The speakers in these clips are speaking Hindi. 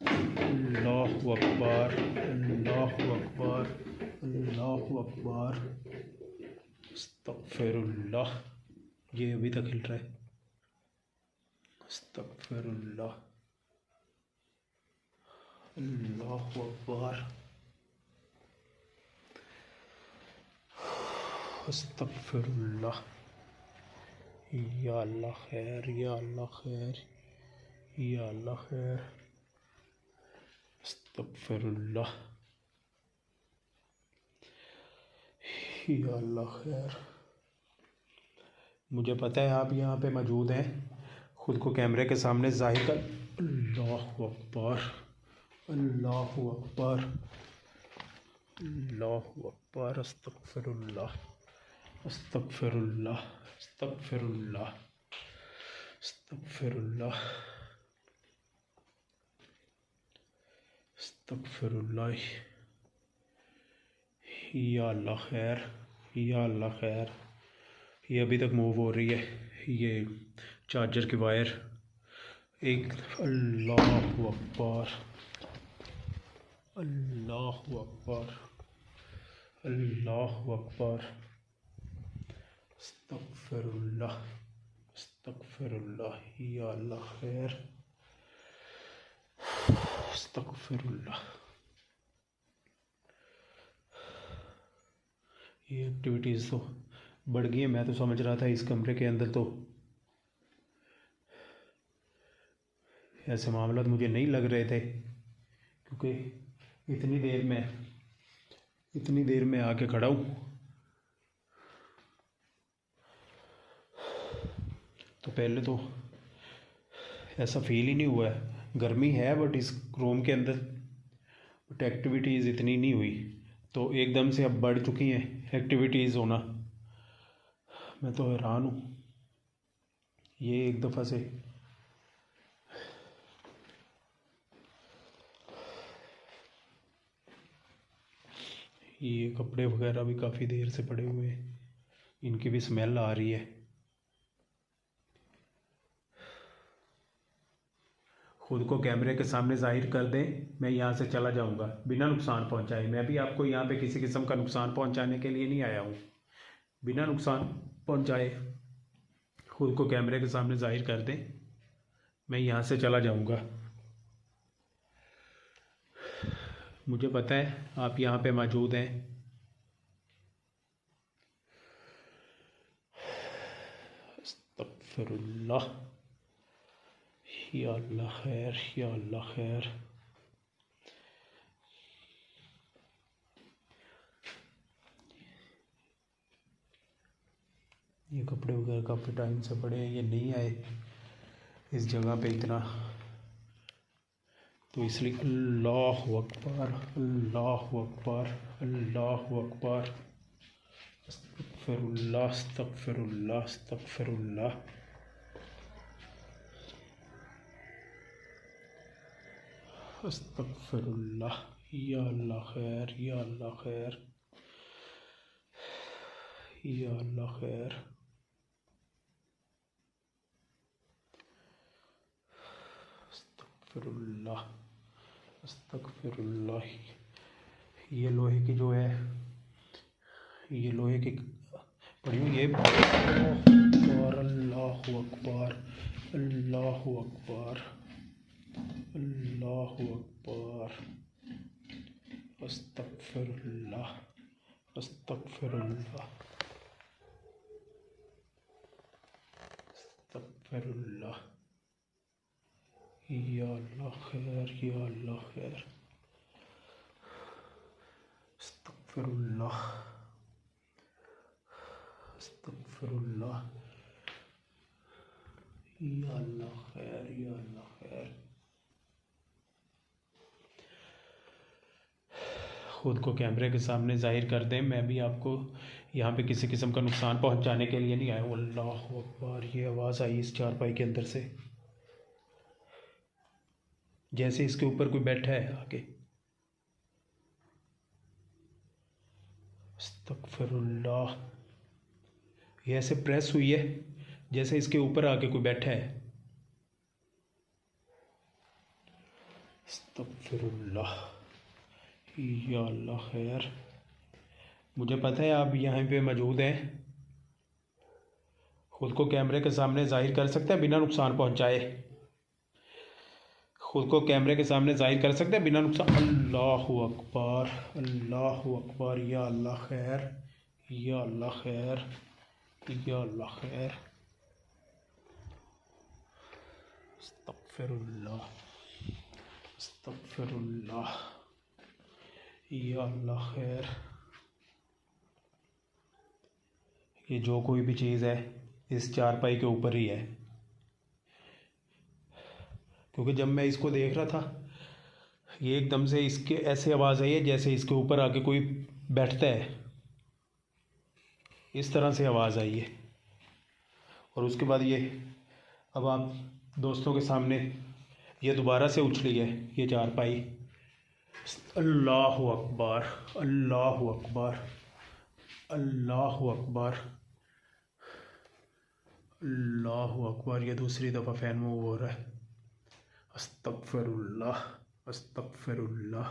अल्लाहु अकबर, अल्लाहु अकबर, अल्लाहु अकबर। अस्तगफिरुल्लाह। ये अभी तक हिल रहा है। अस्तगफिरुल्लाह, अल्लाहु अकबर, अस्तगफिरुल्लाह। या अल्लाह खैर, या अल्लाह खैर, या अल्लाह खैर। अस्तगफिरुल्लाह, या अल्लाह खैर। मुझे पता है आप यहाँ पे मौजूद हैं, ख़ुद को कैमरे के सामने ज़ाहिर कर। अल्लाहु अकबर, अल्लाहु अकबर, अल्लाहु अकबर। अस्तगफिरुल्लाह, अस्तगफिरुल्लाह, अस्तगफिरुल्लाह, अस्तगफिरुल्लाह, अस्तगफिरुल्लाह। या अल्लाह खैर, या अल्लाह खैर। ये अभी तक मूव हो रही है, ये चार्जर की वायर एक। अल्लाहु अकबर, अल्लाहु अकबर, अल्लाहु अकबर। अस्तगफिरुल्लाह, अस्तगफिरुल्लाह। या अल्लाह खैर, अस्तगफिरुल्लाह। ये एक्टिविटीज़ तो बढ़ गई है। मैं तो समझ रहा था इस कमरे के अंदर तो ऐसे मामला मुझे नहीं लग रहे थे, क्योंकि इतनी देर में आके खड़ा हूँ, तो पहले तो ऐसा फील ही नहीं हुआ है। गर्मी है बट इस रूम के अंदर बट एक्टिविटीज़ इतनी नहीं हुई, तो एकदम से अब बढ़ चुकी हैं एक्टिविटीज़ होना। मैं तो हैरान हूँ। ये एक दफ़ा से ये कपड़े वगैरह भी काफ़ी देर से पड़े हुए हैं, इनकी भी स्मेल आ रही है। खुद को कैमरे के सामने जाहिर कर दें, मैं यहाँ से चला जाऊँगा बिना नुकसान पहुँचाए। मैं भी आपको यहाँ पे किसी किस्म का नुकसान पहुँचाने के लिए नहीं आया हूँ। बिना नुकसान पहुँचाए खुद को कैमरे के सामने जाहिर कर दें, मैं यहाँ से चला जाऊँगा। मुझे पता है आप यहाँ पे मौजूद हैं। अस्तगफिरुल्लाह। या अल्लाह खैर, या अल्लाह खैर। ये कपड़े वगैरह काफ़ी टाइम से पड़े हैं, ये नहीं आए इस जगह पे इतना, तो इसलिए अल्लाहु अकबर, अल्लाहु अकबर, अल्लाहु अकबर। अस्तगफिरुल्लाह, अस्तगफिरुल्लाह, अस्तगफिरुल्लाह। अस्तगफिरुल्लाह। या अल्लाह खैर, या अल्लाह खैर, या अल्लाह खैर। अस्तगफिरुल्लाह, अस्तगफिरुल्लाह। ये लोहे की जो है, ये लोहे की पड़ी हुई है। अल्लाहु अकबर, अल्लाहु अकबर, अल्लाहु अकबर। अस्तगफिरुल्लाह, अस्तगफिरुल्लाह, अस्तगफिरुल्लाह। या अल्लाह खैर, या अल्लाह खैर। अस्तगफिरुल्लाह, अस्तगफिरुल्लाह। या अल्लाह खैर, या अल्लाह खैर। खुद को कैमरे के सामने जाहिर कर दें, मैं भी आपको यहाँ पे किसी किस्म का नुकसान पहुँचाने के लिए नहीं आया हूँ। अल्लाहु अकबर। ये आवाज़ आई इस चारपाई के अंदर से, जैसे इसके ऊपर कोई बैठा है आके। अस्तगफिरुल्लाह। ये ऐसे प्रेस हुई है जैसे इसके ऊपर आके कोई बैठा है। अस्तगफिरुल्लाह। या अल्लाह खैर। मुझे पता है आप यहाँ पे मौजूद हैं, ख़ुद को कैमरे के सामने ज़ाहिर कर सकते हैं बिना नुकसान पहुँचाए। ख़ुद को कैमरे के सामने ज़ाहिर कर सकते हैं बिना नुकसान। अल्लाहु अकबर, अल्लाहु अकबर। या अल्लाह खैर, या अल्लाह खैर, या अल्लाह खैर। अस्तगफिरुल्लाह, अस्तगफिरुल्लाह। या अल्लाह खैर। ये जो कोई भी चीज़ है इस चारपाई के ऊपर ही है, क्योंकि जब मैं इसको देख रहा था ये एकदम से इसके ऐसे आवाज़ आई है जैसे इसके ऊपर आके कोई बैठता है, इस तरह से आवाज़ आई है। और उसके बाद ये अब आप दोस्तों के सामने ये दोबारा से उछली है ये चारपाई। अल्लाहु अकबर, अल्लाहु अकबर, अल्लाहु अकबर, अल्लाहु अकबर। ये दूसरी दफ़ा फ़ैन मूव हो रहा है। अस्तगफिरुल्लाह, अस्तगफिरुल्लाह।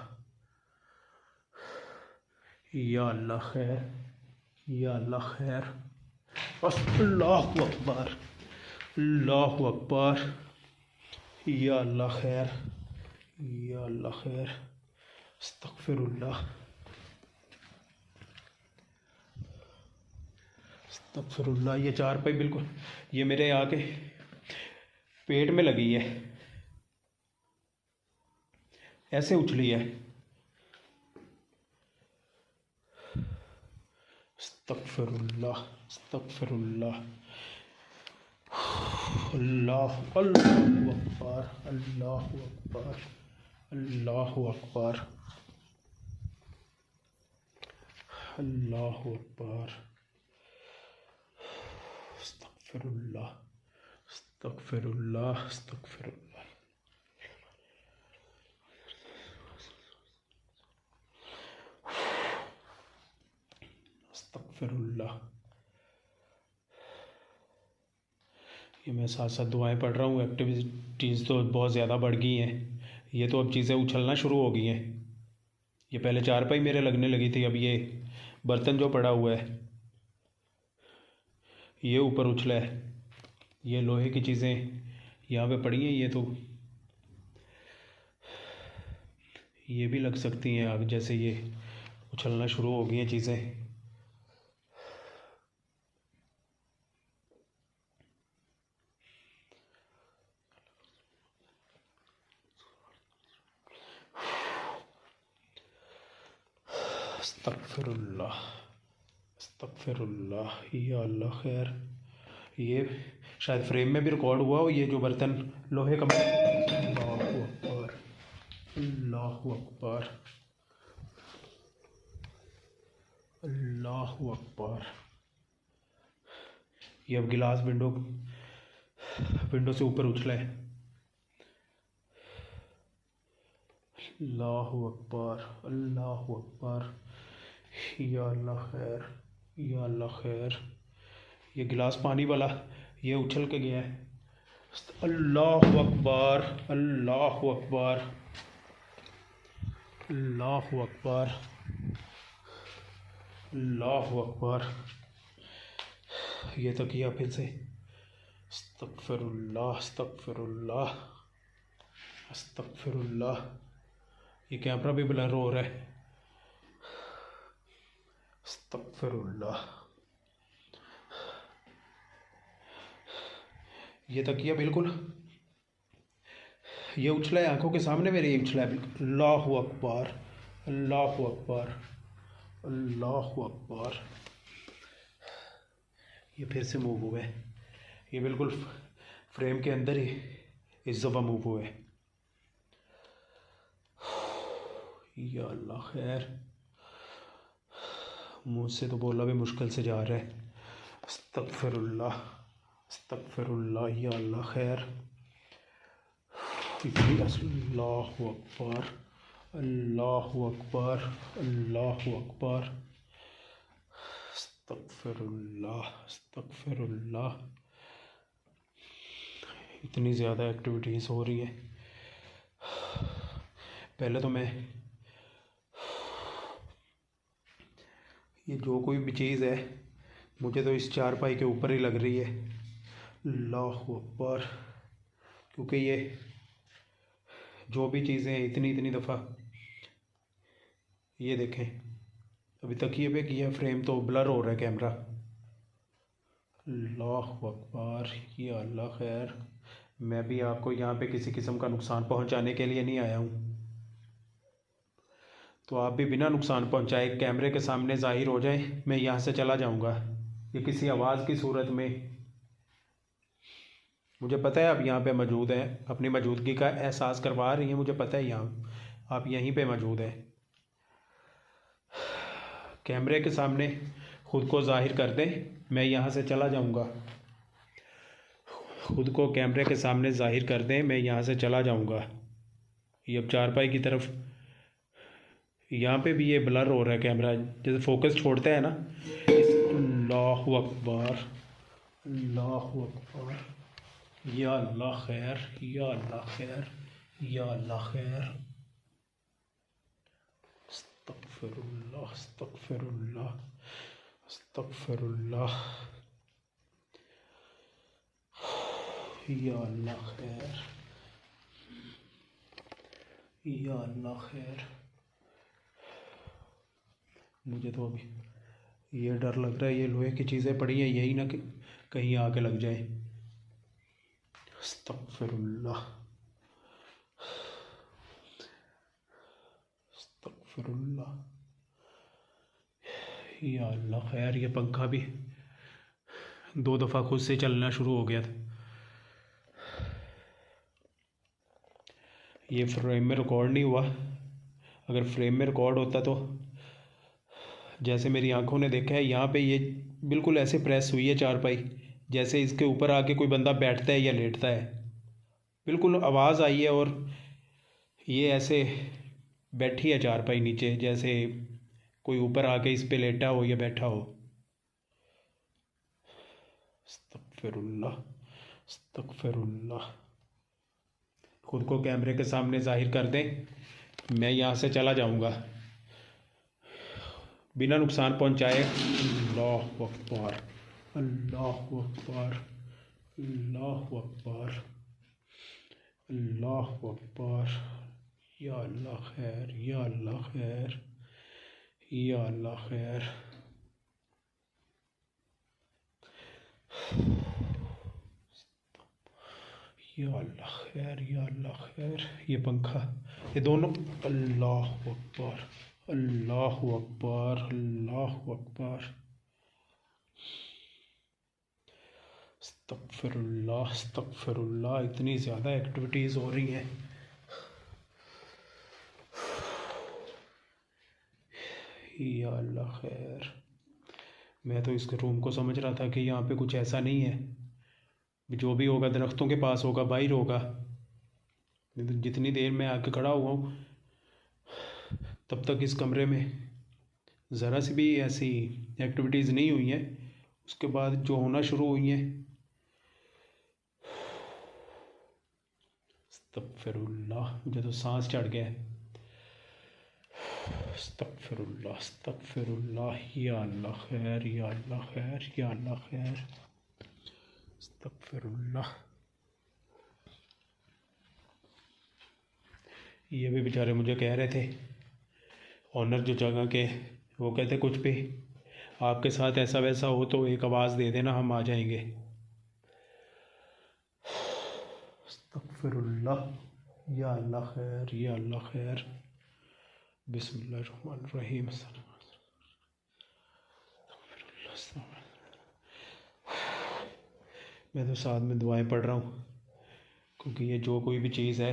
या अल्लाह खैर, या अल्लाह खैर। अल्लाहु अकबर, अल्लाहु अकबर। या अल्लाह खैर, या अल्लाह खैर। अस्तगफिरुल्लाह, अस्तगफिरुल्लाह। ये चारपाई बिल्कुल ये मेरे आके पेट में लगी है, ऐसे उछली है। अस्तगफिरुल्लाह, अस्तगफिरुल्लाह। अल्लाहु अकबर, अल्लाहु अकबर, अल्लाहु अकबर, अल्लाहु अकबर। अस्तगफिरुल्लाह, अस्तगफिरुल्लाह, अस्तगफिरुल्लाह। अस्तगफिरुल्लाह। ये मैं साथ साथ दुआएं पढ़ रहा हूँ। एक्टिविटीज़ तो बहुत ज़्यादा बढ़ गई हैं। ये तो अब चीज़ें उछलना शुरू हो गई हैं। ये पहले चारपाई मेरे लगने लगी थी, अब ये बर्तन जो पड़ा हुआ है ये ऊपर उछला है। ये लोहे की चीज़ें यहाँ पे पड़ी हैं, ये तो ये भी लग सकती हैं आग, जैसे ये उछलना शुरू हो गई हैं चीज़ें। अस्तगफिरुल्लाह, अस्तगफिरुल्लाह। या अल्लाह खैर। ये शायद फ्रेम में भी रिकॉर्ड हुआ हो, ये जो बर्तन लोहे का। अल्लाहु अकबर, अल्लाहु अकबर, अल्लाहु अकबर। ये अब गिलास विंडो से ऊपर उछला है। अल्लाहु अकबर, अल्लाहु अकबर। या अल्लाह खैर, या अल्लाह खैर। ये गिलास पानी वाला ये उछल के गया है। अल्लाहु अकबर, अल्लाहु अकबर, अल्लाहु अकबर, अल्लाहु अकबर। ये तकिया फिर से। अस्तगफिरुल्लाह, अस्तगफिरुल्लाह, अस्तगफिरुल्लाह। ये कैमरा भी ब्लर हो रहा है। अस्तगफिरुल्लाह। ये तकिया बिल्कुल ये उछला है आंखों के सामने मेरे, ये उछला है बिल्कुल। अल्लाहु अकबर, अल्लाहु अकबर, अल्लाहु अकबर। ये फिर से मूव हुआ है। ये बिल्कुल फ्रेम के अंदर ही इस दफ़ा मूव हुआ है। या अल्लाह खैर। मुँह से तो बोला भी मुश्किल से जा रहा है। अस्तगफिरुल्लाह, अस्तगफिरुल्लाह। या अल्लाह खैर। अल्लाहु अकबर, अल्लाहु अकबर, अल्लाहु अकबर। अस्तगफिरुल्लाह, अस्तगफिरुल्लाह। इतनी ज़्यादा एक्टिविटीज़ हो रही हैं। पहले तो मैं ये जो कोई भी चीज़ है मुझे तो इस चारपाई के ऊपर ही लग रही है। अल्लाहु अकबर। क्योंकि ये जो भी चीज़ें हैं इतनी इतनी दफ़ा, ये देखें अभी तकिए पे किया फ्रेम तो ब्लर हो रहा है कैमरा। अल्लाहु अकबर। या अल्लाह खैर। मैं भी आपको यहाँ पे किसी किस्म का नुकसान पहुँचाने के लिए नहीं आया हूँ, तो आप भी बिना नुकसान पहुँचाए कैमरे के सामने ज़ाहिर हो जाए। मैं यहाँ से चला जाऊँगा। ये किसी आवाज़ की सूरत में, मुझे पता है आप यहाँ पे मौजूद हैं, अपनी मौजूदगी का एहसास करवा रही हैं, मुझे पता है यहाँ आप यहीं पे मौजूद हैं। कैमरे के सामने ख़ुद को ज़ाहिर कर दें, मैं यहाँ से चला जाऊँगा। ख़ुद को कैमरे के सामने ज़ाहिर कर दें, मैं यहाँ से चला जाऊँगा। ये अब चारपाई की तरफ, यहाँ पे भी ये ब्लर हो रहा है कैमरा, जैसे फोकस छोड़ता है ना। अल्लाहु अकबर। अल्लाहु अकबर। या अल्लाह खैर। या अल्लाह खैर। या अल्लाह खैर। अस्तगफिरुल्लाह। अस्तगफिरुल्लाह। अस्तगफिरुल्लाह। या अल्लाह खैर। या अल्लाह खैर। मुझे तो अभी ये डर लग रहा है, ये लोहे की चीज़ें पड़ी हैं, यही ना कि कहीं आके लग जाए। अस्तगफिरुल्लाह। अस्तगफिरुल्लाह। या अल्लाह खैर। ये पंखा भी 2 दफ़ा खुद से चलना शुरू हो गया था। ये फ्रेम में रिकॉर्ड नहीं हुआ, अगर फ्रेम में रिकॉर्ड होता तो जैसे मेरी आंखों ने देखा है, यहाँ पे ये बिल्कुल ऐसे प्रेस हुई है चारपाई जैसे इसके ऊपर आके कोई बंदा बैठता है या लेटता है। बिल्कुल आवाज़ आई है और ये ऐसे बैठी है चारपाई नीचे, जैसे कोई ऊपर आके इस पे लेटा हो या बैठा हो। अस्तगफिरुल्लाह। अस्तगफिरुल्लाह। खुद को कैमरे के सामने ज़ाहिर कर दें, मैं यहाँ से चला जाऊँगा बिना नुकसान पहुँचाए। अल्लाहु अकबर। अल्लाहु अकबर। अल्लाहु अकबर। अल्लाहु अकबर। या अल्लाह खैर। या अल्लाह खैर। या अल्लाह खैर। या अल्लाह खैर। या अल्लाह खैर। ये पंखा, ये दोनों। अल्लाहु अकबर। अल्लाहु अकबर। अल्लाहु अकबर। अस्तगफिरुल्लाह। अस्तगफिरुल्लाह। इतनी ज़्यादा एक्टिविटीज़ हो रही हैं। या अल्लाह खैर। मैं तो इस रूम को समझ रहा था कि यहाँ पे कुछ ऐसा नहीं है, जो भी होगा दरख्तों के पास होगा, बाहर होगा। जितनी देर मैं आके खड़ा हुआ हूँ तब तक इस कमरे में ज़रा सी भी ऐसी एक्टिविटीज़ नहीं हुई हैं। उसके बाद जो होना शुरू हुई हैं, अस्तगफिरुल्लाह, मुझे तो सांस चढ़ गया है। अस्तगफिरुल्लाह। अस्तगफिरुल्लाह। या अल्लाह खैर। या अल्लाह खैर। या अल्लाह खैर। अस्तगफिरुल्लाह। ये भी बेचारे मुझे कह रहे थे, ऑनर जो जगह के, वो कहते कुछ भी आपके साथ ऐसा वैसा हो तो एक आवाज़ दे देना, हम आ जाएंगे। अस्तगफिरुल्लाह। या अल्लाह खैर। या अल्लाह खैर। बिस्मिल्लाहिर्रहमानिर्रहीम। मैं तो साथ में दुआएं पढ़ रहा हूँ, क्योंकि ये जो कोई भी चीज़ है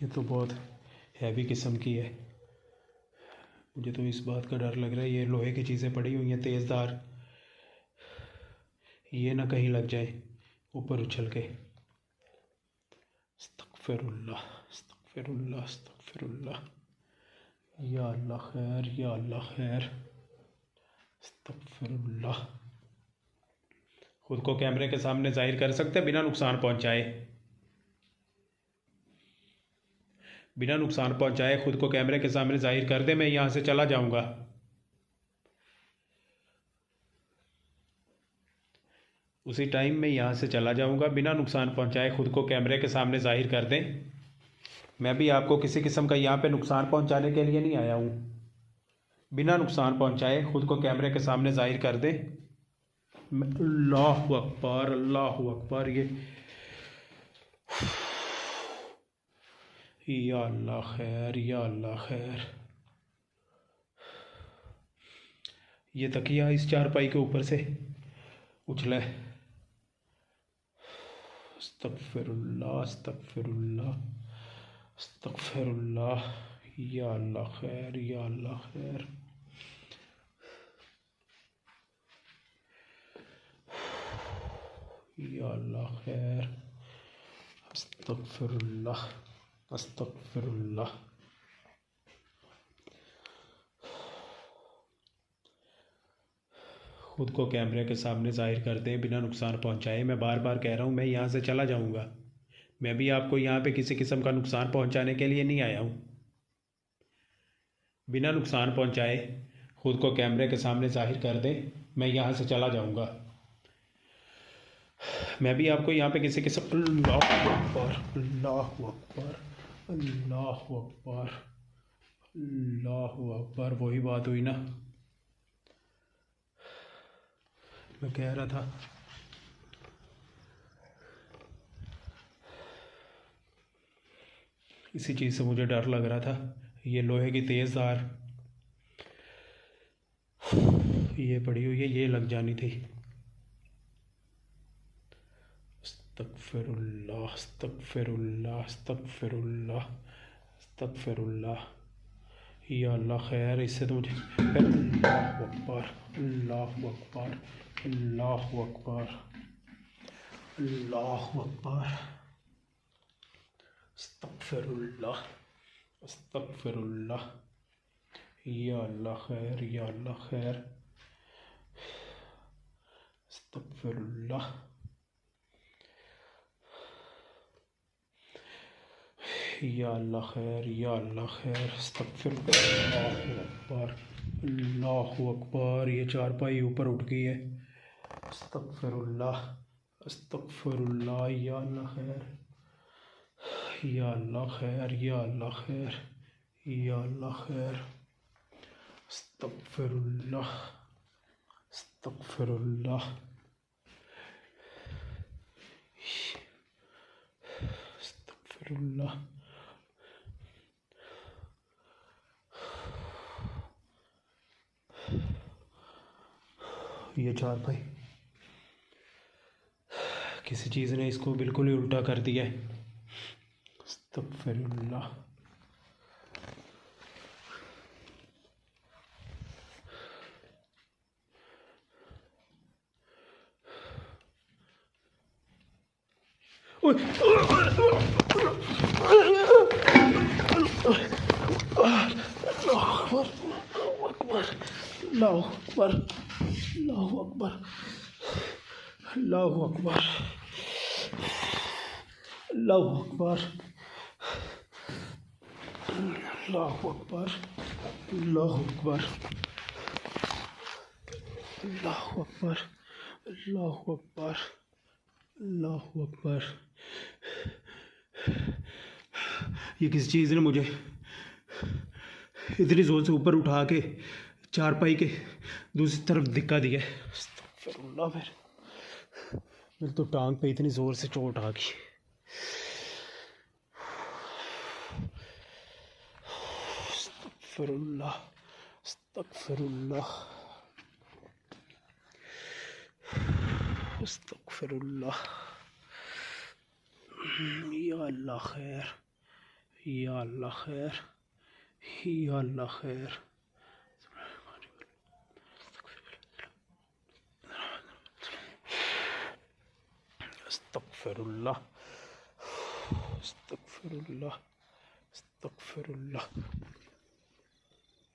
ये तो बहुत हैवी किस्म की है। मुझे तो इस बात का डर लग रहा है, ये लोहे की चीज़ें पड़ी हुई हैं तेज़धार, ये ना कहीं लग जाए ऊपर उछल के। अस्तगफिरुल्लाह। अस्तगफिरुल्लाह। अस्तगफिरुल्लाह। या अल्लाह खैर। या अल्लाह खैर। अस्तगफिरुल्लाह। खुद को कैमरे के सामने जाहिर कर सकते हैं बिना नुकसान पहुंचाए। बिना नुकसान पहुंचाए खुद को कैमरे के सामने जाहिर कर दे, मैं यहाँ से चला जाऊंगा। उसी टाइम मैं यहाँ से चला जाऊंगा, बिना नुकसान पहुंचाए खुद को कैमरे के सामने जाहिर कर दें। मैं भी आपको किसी किस्म का यहाँ पे नुकसान पहुंचाने के लिए नहीं आया हूँ। बिना नुकसान पहुंचाए खुद को कैमरे के सामने जाहिर कर दें। अल्लाहु अकबर, अल्लाहु अकबर। या अल्लाह खैर, या अल्लाह खैर। ये तकिया इस चारपाई के ऊपर से उछला है। अस्तगफिरुल्लाह, अस्तगफिरुल्लाह, अस्तगफिरुल्लाह। या अल्लाह खैर, या अल्लाह खैर। या अल्लाह खैर। अस्तगफिरुल्लाह, अस्तगफिरुल्लाह। खुद को कैमरे के सामने जाहिर कर दें बिना नुकसान पहुंचाए। मैं बार बार कह रहा हूँ मैं यहाँ से चला जाऊँगा। मैं भी आपको यहाँ पे किसी किस्म का नुकसान पहुंचाने के लिए नहीं आया हूँ। बिना नुकसान पहुंचाए खुद को कैमरे के सामने जाहिर कर दें, मैं यहाँ से चला जाऊँगा। मैं भी आपको यहाँ पे किसी किस्म अल्लाहु अकबर, अल्लाहु अकबर, अल्लाहु अकबर, अल्लाहु अकबर। वही बात हुई ना, मैं कह रहा था इसी चीज़ से मुझे डर लग रहा था। ये लोहे की तेज़ धार ये पड़ी हुई है, ये लग जानी थी। अस्तगफिरुल्लाह, अस्तगफिरुल्लाह, अस्तगफिरुल्लाह, अस्तगफिरुल्लाह। या अल्लाह खैर, इससे तो मुझे अल्लाहु अकबर, अल्लाहु अकबर, अल्लाहु अकबर, अल्लाहु अकबर। अस्तगफिरुल्लाह, अस्तगफिरुल्लाह। या अल्लाह खैर, या अल्लाह खैर। अस्तगफिरुल्लाह, या अल्लाह खैर, या अल्लाह खैर। अस्तगफिरुल्लाह, अल्लाहु अकबर, अल्लाहु अकबर। ये चारपाई ऊपर उठ गई है। अस्तगफिरुल्लाह, अस्तगफिरुल्लाह। या अल्लाह खैर, या अल्लाह खैर, या अल्लाह खैर, या अल्लाह खैर। अस्तगफिरुल्लाह, अस्तगफिरुल्लाह, अस्तगफिरुल्लाह। ये चारपाई किसी चीज़ ने इसको बिल्कुल ही उल्टा कर दिया है। अस्तगफिरुल्लाह। अल्लाहु अकबर, अल्लाहु अकबर, अल्लाहु अकबर, अल्लाहु अकबर, अल्लाहु अकबर, अल्लाहु अकबर, अल्लाहु अकबर, अल्लाहु अकबर, अल्लाहु अकबर। ये किसी चीज़ ने मुझे इतनी ज़ोर से ऊपर उठा के चारपाई के दूसरी तरफ धिक्का दिया। अस्तगफिरुल्लाह। मेरे तो टांग पे इतनी ज़ोर से चोट आ गई। अस्तगफिरुल्लाह, अस्तगफिरुल्लाह, अस्तगफिरुल्लाह। या अल्लाह खैर, या अल्लाह खैर, या अल्लाह खैर। अस्तगफिरुल्लाह, अस्तगफिरुल्लाह, अस्तगफिरुल्लाह।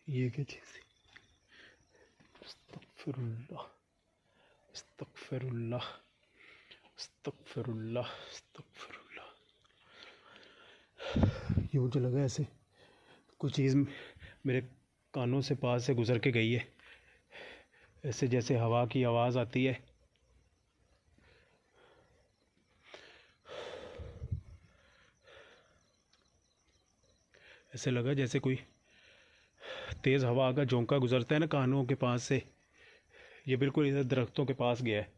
ये क्या चीज़ है? अस्तगफिरुल्लाह, अस्तगफिरुल्लाह, अस्तगफिरुल्लाह, अस्तगफिरुल्लाह। यूँ जो लगा ऐसे कुछ चीज़ मेरे कानों से पास से गुज़र के गई है, ऐसे जैसे हवा की आवाज़ आती है। ऐसे लगा जैसे कोई तेज़ हवा का झोंका गुज़रता है ना कानों के पास से, ये बिल्कुल इधर दरख्तों के पास गया है।